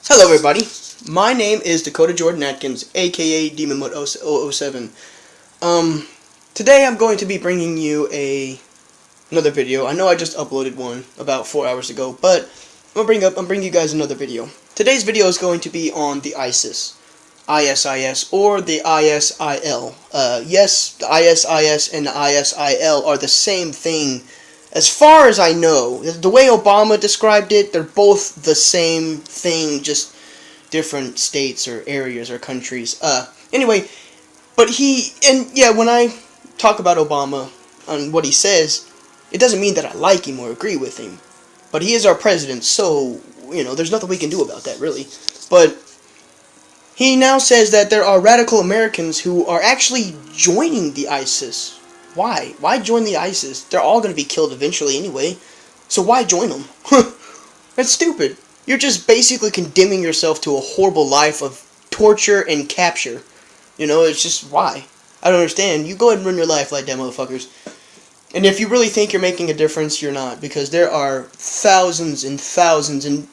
Hello everybody, my name is Dakota Jordan Atkins, aka Demon Mode 007. Today I'm going to be bringing you another video. I know I just uploaded one about 4 hours ago, but I'm bring you guys another video. Today's video is going to be on the ISIS, or the ISIL. Yes, the ISIS and the ISIL are the same thing. As far as I know, the way Obama described it, they're both the same thing, just different states or areas or countries. Anyway, but when I talk about Obama and what he says, it doesn't mean that I like him or agree with him. But he is our president, so, there's nothing we can do about that, really. But he now says that there are radical Americans who are actually joining the ISIS. Why? Why join the ISIS? They're all going to be killed eventually anyway. So why join them? That's stupid. You're just basically condemning yourself to a horrible life of torture and capture. It's just why? I don't understand. You go ahead and run your life like that, motherfuckers. And if you really think you're making a difference, you're not. Because there are thousands and thousands and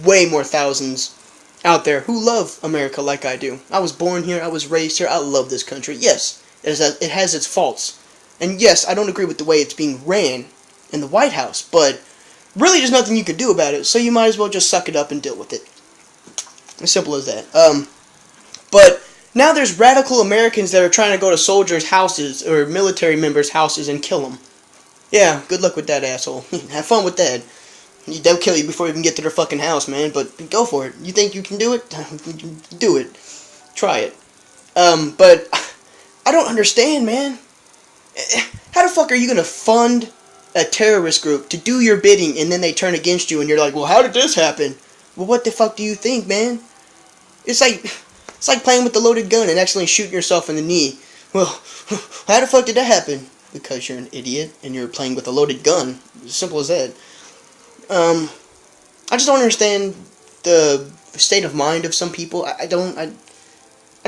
way more thousands out there who love America like I do. I was born here. I was raised here. I love this country. Yes, it has its faults. And yes, I don't agree with the way it's being ran in the White House, but really there's nothing you can do about it, so you might as well just suck it up and deal with it. As simple as that. But now there's radical Americans that are trying to go to soldiers' houses or military members' houses and kill them. Yeah, good luck with that, asshole. Have fun with that. They'll kill you before you even get to their fucking house, man, but go for it. You think you can do it? Do it. Try it. But I don't understand, man. How the fuck are you going to fund a terrorist group to do your bidding and then they turn against you and you're like, well, how did this happen? Well, what the fuck do you think, man? It's like playing with the loaded gun and accidentally shooting yourself in the knee. Well, how the fuck did that happen? Because you're an idiot and you're playing with a loaded gun. As simple as that. I just don't understand the state of mind of some people. I don't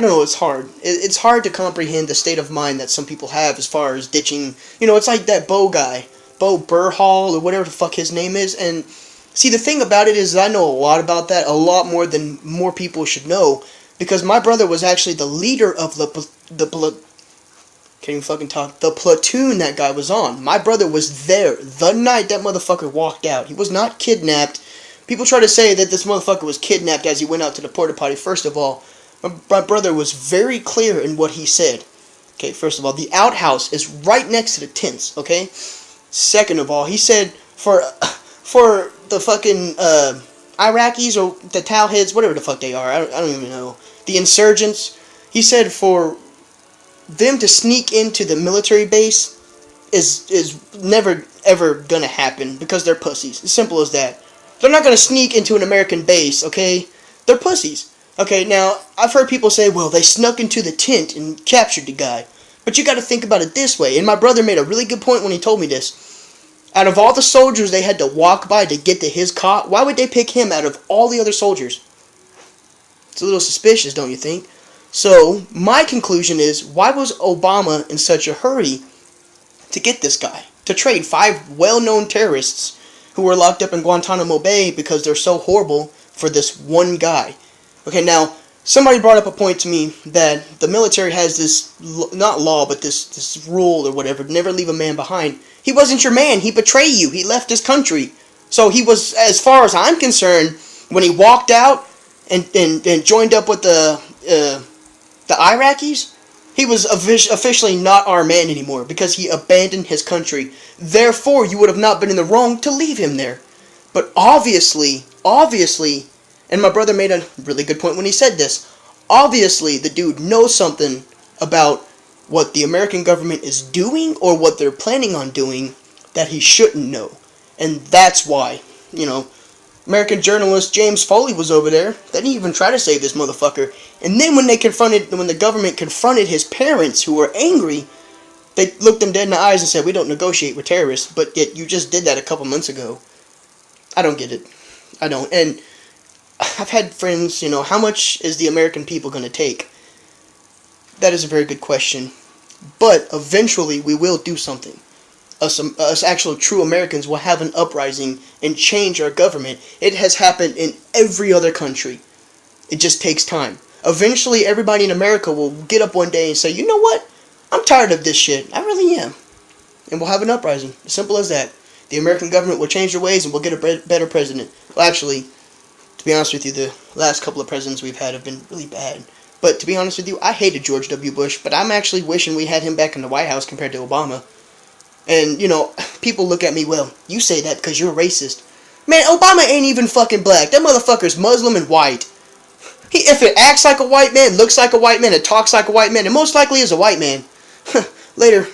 know, it's hard. It's hard to comprehend the state of mind that some people have as far as ditching. It's like that Bo guy. Bo Burhall, or whatever the fuck his name is. And, see, the thing about it is I know a lot about that. A lot more than more people should know. Because my brother was actually the leader of the platoon that guy was on. My brother was there the night that motherfucker walked out. He was not kidnapped. People try to say that this motherfucker was kidnapped as he went out to the porta potty. First of all, my brother was very clear in what he said. Okay, first of all, the outhouse is right next to the tents, okay? Second of all, he said for the fucking Iraqis or the Towheads, whatever the fuck they are, I don't even know, the insurgents, he said for them to sneak into the military base is never ever gonna happen because they're pussies. As simple as that. They're not gonna sneak into an American base, okay? They're pussies. Okay, now, I've heard people say, well, they snuck into the tent and captured the guy. But you gotta think about it this way, and my brother made a really good point when he told me this. Out of all the soldiers they had to walk by to get to his cot, why would they pick him out of all the other soldiers? It's a little suspicious, don't you think? So, my conclusion is, why was Obama in such a hurry to get this guy? To trade 5 well-known terrorists who were locked up in Guantanamo Bay because they're so horrible for this one guy. Okay, now, somebody brought up a point to me that the military has this, not law, but this rule or whatever, never leave a man behind. He wasn't your man. He betrayed you. He left his country. So he was, as far as I'm concerned, when he walked out and joined up with the Iraqis, he was officially not our man anymore because he abandoned his country. Therefore, you would have not been in the wrong to leave him there. But obviously, and my brother made a really good point when he said this. Obviously, the dude knows something about what the American government is doing or what they're planning on doing that he shouldn't know. And that's why, American journalist James Foley was over there. They didn't even try to save this motherfucker. And then when the government confronted his parents who were angry, they looked them dead in the eyes and said, we don't negotiate with terrorists, but yet you just did that a couple months ago. I don't get it. I don't. And I've had friends, how much is the American people going to take? That is a very good question. But eventually we will do something. us actual true Americans will have an uprising and change our government. It has happened in every other country. It just takes time. Eventually, everybody in America will get up one day and say, you know what? I'm tired of this shit. I really am. And we'll have an uprising. As simple as that. The American government will change their ways and we'll get a better president. Well, actually, to be honest with you, the last couple of presidents we've had have been really bad. But to be honest with you, I hated George W. Bush, but I'm actually wishing we had him back in the White House compared to Obama. And, you know, people look at me, well, you say that because you're a racist. Man, Obama ain't even fucking black. That motherfucker's Muslim and white. If it acts like a white man, looks like a white man, and talks like a white man, it most likely is a white man. Later.